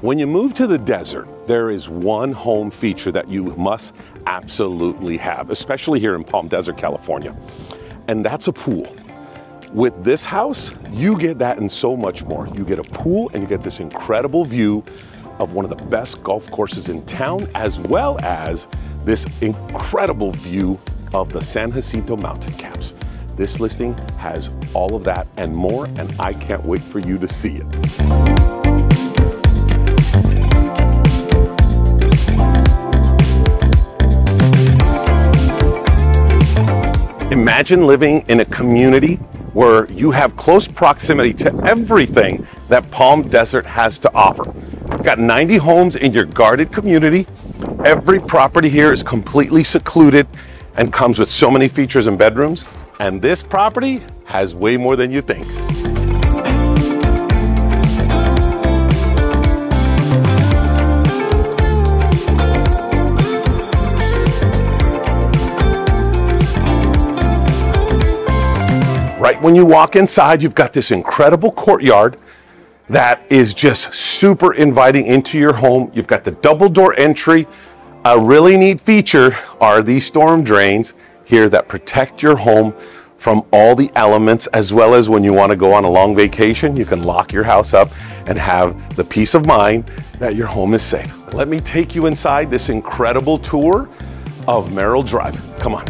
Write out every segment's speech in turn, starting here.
When you move to the desert, there is one home feature that you must absolutely have, especially here in Palm Desert, California, and that's a pool. With this house, you get that and so much more. You get a pool and you get this incredible view of one of the best golf courses in town, as well as this incredible view of the San Jacinto mountain caps. This listing has all of that and more, and I can't wait for you to see it. Imagine living in a community where you have close proximity to everything that Palm Desert has to offer. You've got 90 homes in your guarded community. Every property here is completely secluded and comes with so many features and bedrooms. And this property has way more than you think. Right when you walk inside, you've got this incredible courtyard that is just super inviting into your home. You've got the double door entry. A really neat feature are these storm drains here that protect your home from all the elements, as well as when you want to go on a long vacation, you can lock your house up and have the peace of mind that your home is safe. Let me take you inside this incredible tour of Merrill Drive. Come on.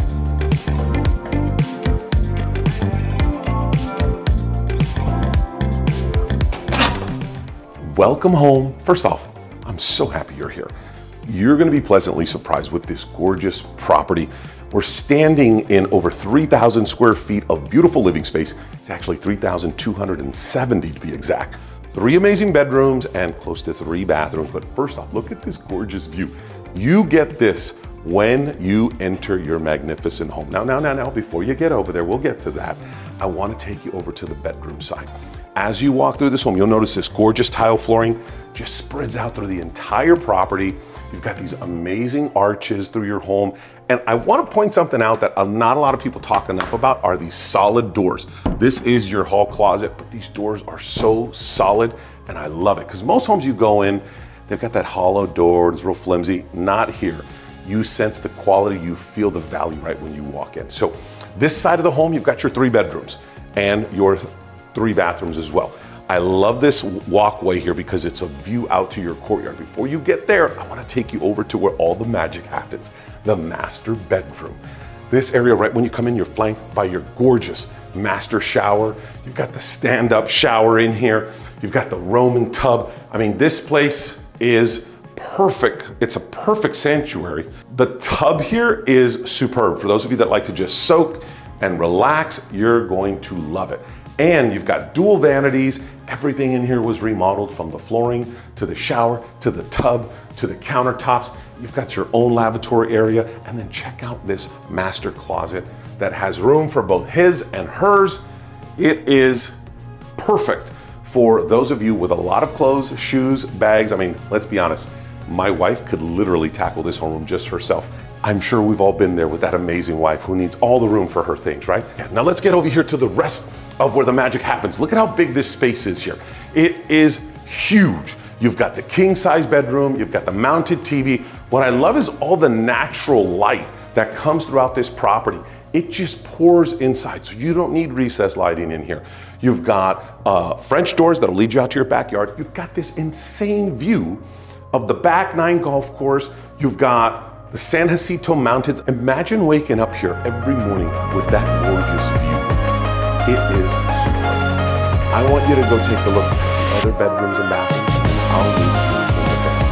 Welcome home. First off, I'm so happy you're here. You're going to be pleasantly surprised with this gorgeous property. We're standing in over 3,000 square feet of beautiful living space. It's actually 3,270 to be exact. 3 amazing bedrooms and close to 3 bathrooms. But first off, look at this gorgeous view. You get this when you enter your magnificent home. Now, before you get over there, we'll get to that. I want to take you over to the bedroom side. As you walk through this home, you'll notice this gorgeous tile flooring just spreads out through the entire property. You've got these amazing arches through your home. And I want to point something out that not a lot of people talk enough about are these solid doors. This is your hall closet, but these doors are so solid and I love it. Because most homes you go in, they've got that hollow door, it's real flimsy. Not here. You sense the quality, you feel the value right when you walk in. So this side of the home, you've got your 3 bedrooms and your 3 bathrooms as well. I love this walkway here because it's a view out to your courtyard. Before you get there, I want to take you over to where all the magic happens, the master bedroom. This area, right when you come in, you're flanked by your gorgeous master shower. You've got the stand-up shower in here. You've got the Roman tub. I mean, this place is perfect. It's a perfect sanctuary. The tub here is superb. For those of you that like to just soak and relax, you're going to love it. And you've got dual vanities. Everything in here was remodeled, from the flooring to the shower to the tub to the countertops. You've got your own lavatory area. And then check out this master closet that has room for both his and hers. It is perfect for those of you with a lot of clothes, shoes, bags. I mean, let's be honest, my wife could literally tackle this homeroom just herself. I'm sure we've all been there with that amazing wife who needs all the room for her things, right? Now let's get over here to the rest of where the magic happens. Look at how big this space is here. It is huge. You've got the king size bedroom, you've got the mounted TV. What I love is all the natural light that comes throughout this property. It just pours inside, so you don't need recessed lighting in here. You've got French doors that'll lead you out to your backyard. You've got this insane view of the back 9 golf course. You've got the San Jacinto Mountains. Imagine waking up here every morning with that gorgeous view. It is superb. I want you to go take a look at the other bedrooms and bathrooms, and I'll meet you in the bedroom.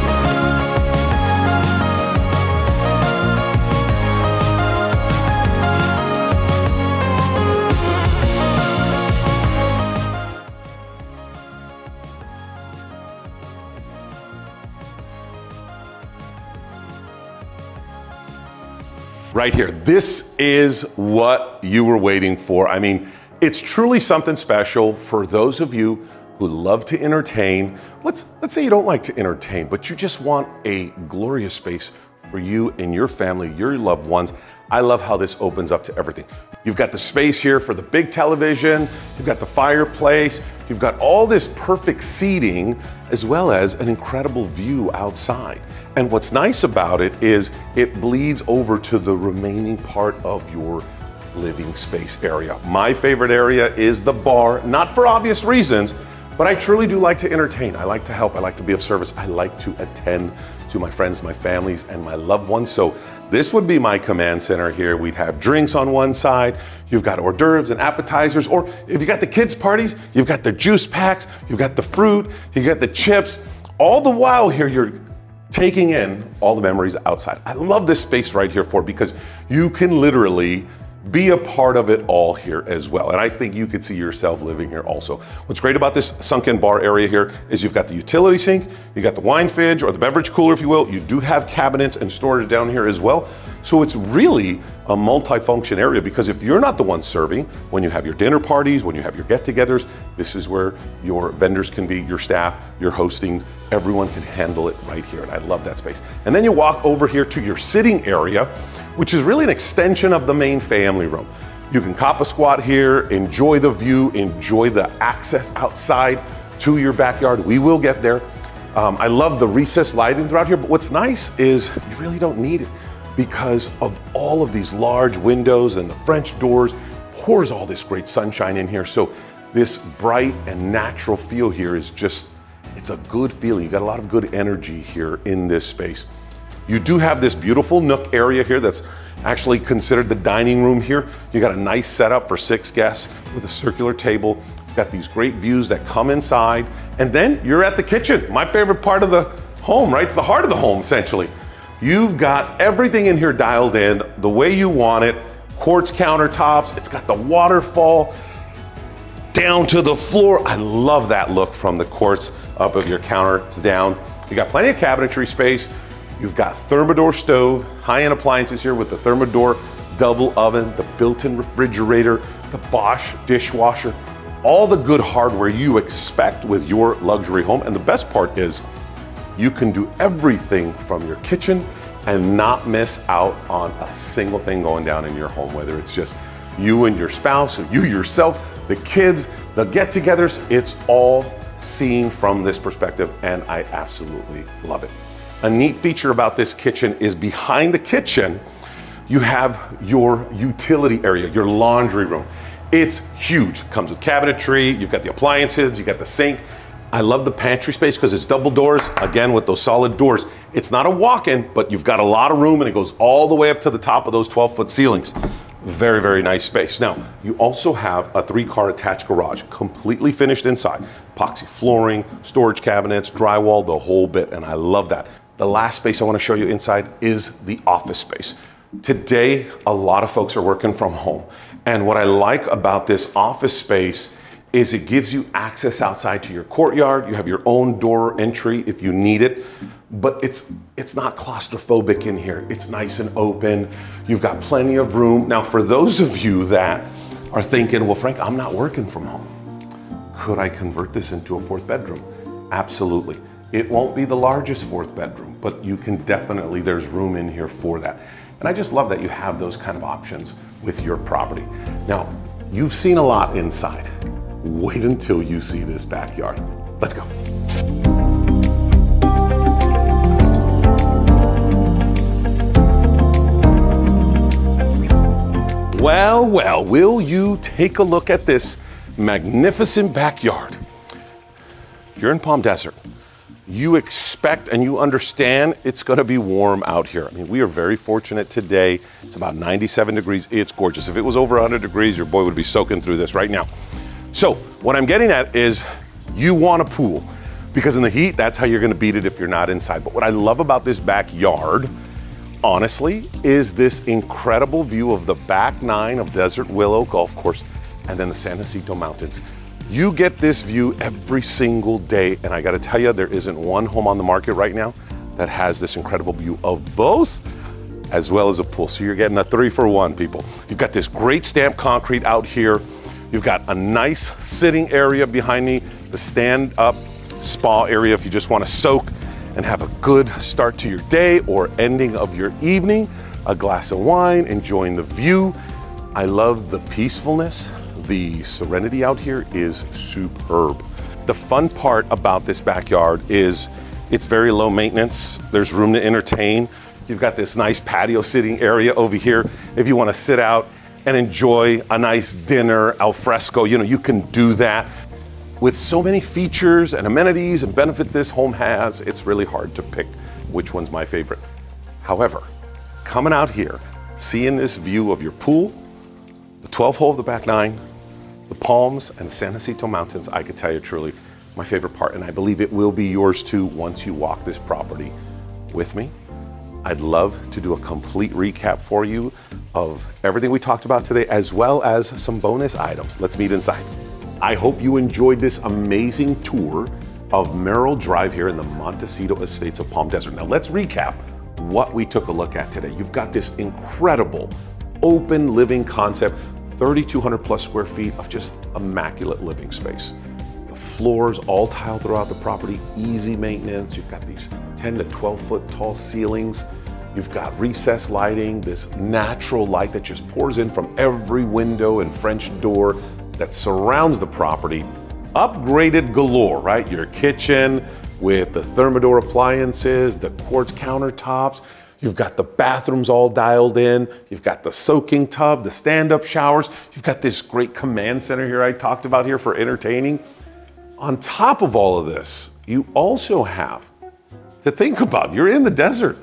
Right here, this is what you were waiting for. I mean, it's truly something special for those of you who love to entertain. Let's say you don't like to entertain, but you just want a glorious space for you and your family, your loved ones. I love how this opens up to everything. You've got the space here for the big television, you've got the fireplace, You've got all this perfect seating as well as an incredible view outside. And what's nice about it is it bleeds over to the remaining part of your living space area. My favorite area is the bar, not for obvious reasons, but I truly do like to entertain. I like to help, I like to be of service. I like to attend to my friends, my families, and my loved ones. So this would be my command center here. We'd have drinks on one side. You've got hors d'oeuvres and appetizers, or if you got the kids' parties, you've got the juice packs, you've got the fruit, you got the chips. All the while here, you're taking in all the memories outside. I love this space right here because you can literally be a part of it all here as well. And I think you could see yourself living here also. What's great about this sunken bar area here is you've got the utility sink, you got the wine fridge or the beverage cooler, if you will. You do have cabinets and storage down here as well. So it's really a multi-function area, because if you're not the one serving, when you have your dinner parties, when you have your get-togethers, this is where your vendors can be, your staff, your hostings, everyone can handle it right here. And I love that space. And then you walk over here to your sitting area, which is really an extension of the main family room. You can cop a squat here, enjoy the view, enjoy the access outside to your backyard. We will get there. I love the recessed lighting throughout here, but what's nice is you really don't need it because of all of these large windows, and the French doors pours all this great sunshine in here. So this bright and natural feel here is just, it's a good feeling. You got a lot of good energy here in this space. You do have this beautiful nook area here that's actually considered the dining room here. You got a nice setup for 6 guests with a circular table. You've got these great views that come inside. And then you're at the kitchen, my favorite part of the home, right? It's the heart of the home, essentially. You've got everything in here dialed in the way you want it. Quartz countertops, it's got the waterfall down to the floor. I love that look from the quartz up of your counters down. You got plenty of cabinetry space. You've got Thermador stove, high-end appliances here with the Thermador double oven, the built-in refrigerator, the Bosch dishwasher, all the good hardware you expect with your luxury home. And the best part is you can do everything from your kitchen and not miss out on a single thing going down in your home, whether it's just you and your spouse, or you yourself, the kids, the get-togethers. It's all seen from this perspective, and I absolutely love it. A neat feature about this kitchen is behind the kitchen, you have your utility area, your laundry room. It's huge, comes with cabinetry, you've got the appliances, you've got the sink. I love the pantry space because it's double doors, again with those solid doors. It's not a walk-in, but you've got a lot of room and it goes all the way up to the top of those 12-foot ceilings. Very, very nice space. Now, you also have a 3-car attached garage, completely finished inside. Epoxy flooring, storage cabinets, drywall, the whole bit, and I love that. The last space I want to show you inside is the office space. Today, a lot of folks are working from home. And what I like about this office space is it gives you access outside to your courtyard. You have your own door entry if you need it, but it's not claustrophobic in here. It's nice and open. You've got plenty of room. Now, for those of you that are thinking, well, Frank, I'm not working from home. Could I convert this into a 4th bedroom? Absolutely. It won't be the largest 4th bedroom, but you can definitely, there's room in here for that. And I just love that you have those kind of options with your property. Now, you've seen a lot inside. Wait until you see this backyard. Let's go. Well, well, will you take a look at this magnificent backyard? You're in Palm Desert. You expect and you understand it's going to be warm out here. I mean, we are very fortunate today. It's about 97 degrees. It's gorgeous. If it was over 100 degrees, your boy would be soaking through this right now. So what I'm getting at is you want a pool, because in the heat, that's how you're going to beat it if you're not inside. But what I love about this backyard, honestly, is this incredible view of the back 9 of Desert Willow Golf Course and then the San Jacinto Mountains. You get this view every single day, and I gotta tell you, there isn't one home on the market right now that has this incredible view of both, as well as a pool. So you're getting a 3-for-1, people. You've got this great stamped concrete out here. You've got a nice sitting area behind me, the stand-up spa area if you just wanna soak and have a good start to your day or ending of your evening, a glass of wine, enjoying the view. I love the peacefulness, The serenity out here is superb. The fun part about this backyard is it's very low maintenance. There's room to entertain. You've got this nice patio sitting area over here. If you want to sit out and enjoy a nice dinner al fresco, you can do that. With so many features and amenities and benefits this home has, it's really hard to pick which one's my favorite. However, coming out here, seeing this view of your pool, the 12 hole of the back nine, the palms and the San Jacinto Mountains, I could tell you truly my favorite part, and I believe it will be yours too once you walk this property with me. I'd love to do a complete recap for you of everything we talked about today, as well as some bonus items. Let's meet inside. I hope you enjoyed this amazing tour of Merrill Drive here in the Montecito Estates of Palm Desert. Now let's recap what we took a look at today. You've got this incredible open living concept, 3,200 plus square feet of just immaculate living space. The floors all tiled throughout the property, easy maintenance. You've got these 10 to 12 foot tall ceilings. You've got recessed lighting, this natural light that just pours in from every window and French door that surrounds the property. Upgraded galore, right? Your kitchen with the Thermador appliances, the quartz countertops. You've got the bathrooms all dialed in. You've got the soaking tub, the stand-up showers. You've got this great command center here I talked about here for entertaining. On top of all of this, you also have to think about, you're in the desert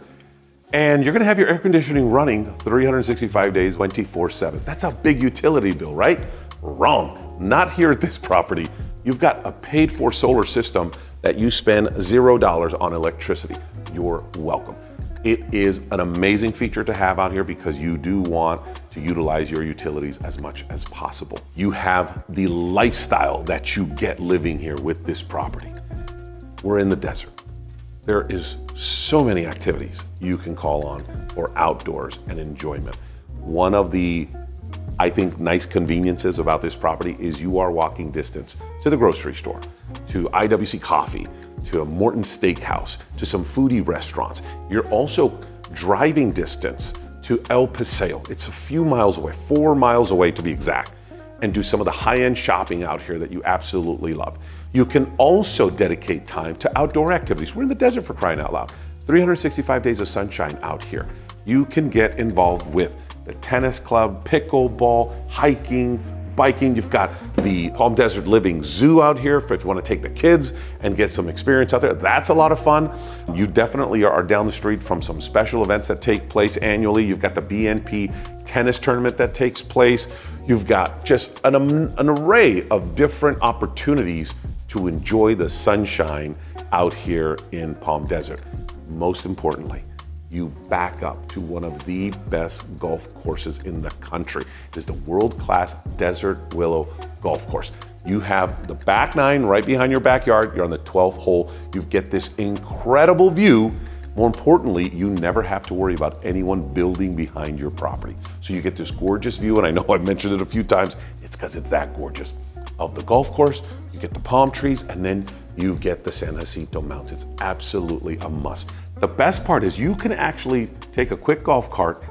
and you're gonna have your air conditioning running 365 days, 24/7. That's a big utility bill, right? Wrong, not here at this property. You've got a paid for solar system that you spend $0 on electricity. You're welcome. It is an amazing feature to have out here because you do want to utilize your utilities as much as possible. You have the lifestyle that you get living here with this property. We're in the desert. There is so many activities you can call on for outdoors and enjoyment. One of the, I think, nice conveniences about this property is you are walking distance to the grocery store, to IWC Coffee, to a Morton Steakhouse, to some foodie restaurants. You're also driving distance to El Paseo. It's a few miles away, 4 miles away to be exact, and do some of the high-end shopping out here that you absolutely love. You can also dedicate time to outdoor activities. We're in the desert, for crying out loud. 365 days of sunshine out here. You can get involved with the tennis club, pickleball, hiking, biking. You've got the Palm Desert Living Zoo out here if you want to take the kids and get some experience out there. That's a lot of fun. You definitely are down the street from some special events that take place annually. You've got the BNP tennis tournament that takes place. You've got just an array of different opportunities to enjoy the sunshine out here in Palm Desert. Most importantly, you back up to one of the best golf courses in the country. It is the world-class Desert Willow Golf Course. You have the back nine right behind your backyard. You're on the 12th hole. You get this incredible view. More importantly, you never have to worry about anyone building behind your property. So you get this gorgeous view, and I know I've mentioned it a few times. It's because it's that gorgeous. Of the golf course, you get the palm trees, and then you get the San Jacinto Mountains. Absolutely a must. The best part is you can actually take a quick golf cart,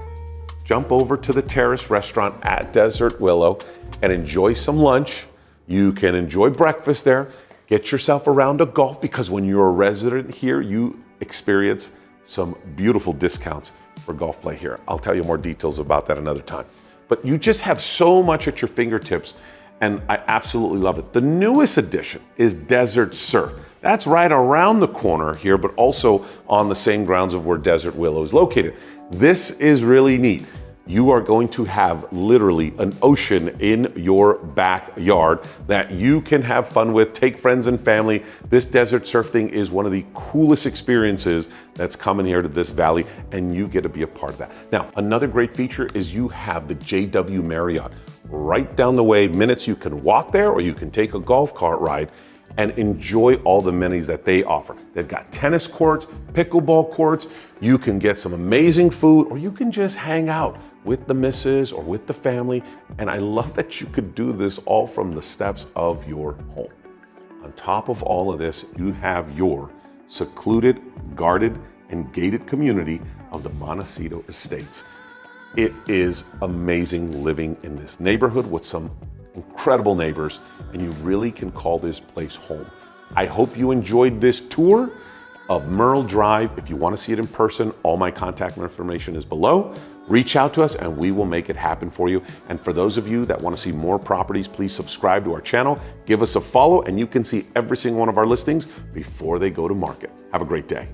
jump over to the terrace restaurant at Desert Willow and enjoy some lunch. You can enjoy breakfast there, get yourself a round of golf, because when you're a resident here, you experience some beautiful discounts for golf play here. I'll tell you more details about that another time. But you just have so much at your fingertips, and I absolutely love it. The newest addition is Desert Surf. That's right around the corner here, but also on the same grounds of where Desert Willow is located. This is really neat. You are going to have literally an ocean in your backyard that you can have fun with, take friends and family. This desert surf thing is one of the coolest experiences that's coming here to this valley, and you get to be a part of that. Now, another great feature is you have the JW Marriott right down the way. Minutes you can walk there, or you can take a golf cart ride and enjoy all the amenities that they offer. They've got tennis courts, pickleball courts. You can get some amazing food, or you can just hang out with the missus or with the family. And I love that you could do this all from the steps of your home. On top of all of this, you have your secluded, guarded, and gated community of the Montecito Estates. It is amazing living in this neighborhood with some incredible neighbors, and you really can call this place home. I hope you enjoyed this tour of Merle Drive. If you want to see it in person, all my contact information is below. Reach out to us and we will make it happen for you. And for those of you that want to see more properties, please subscribe to our channel, give us a follow, and you can see every single one of our listings before they go to market. Have a great day.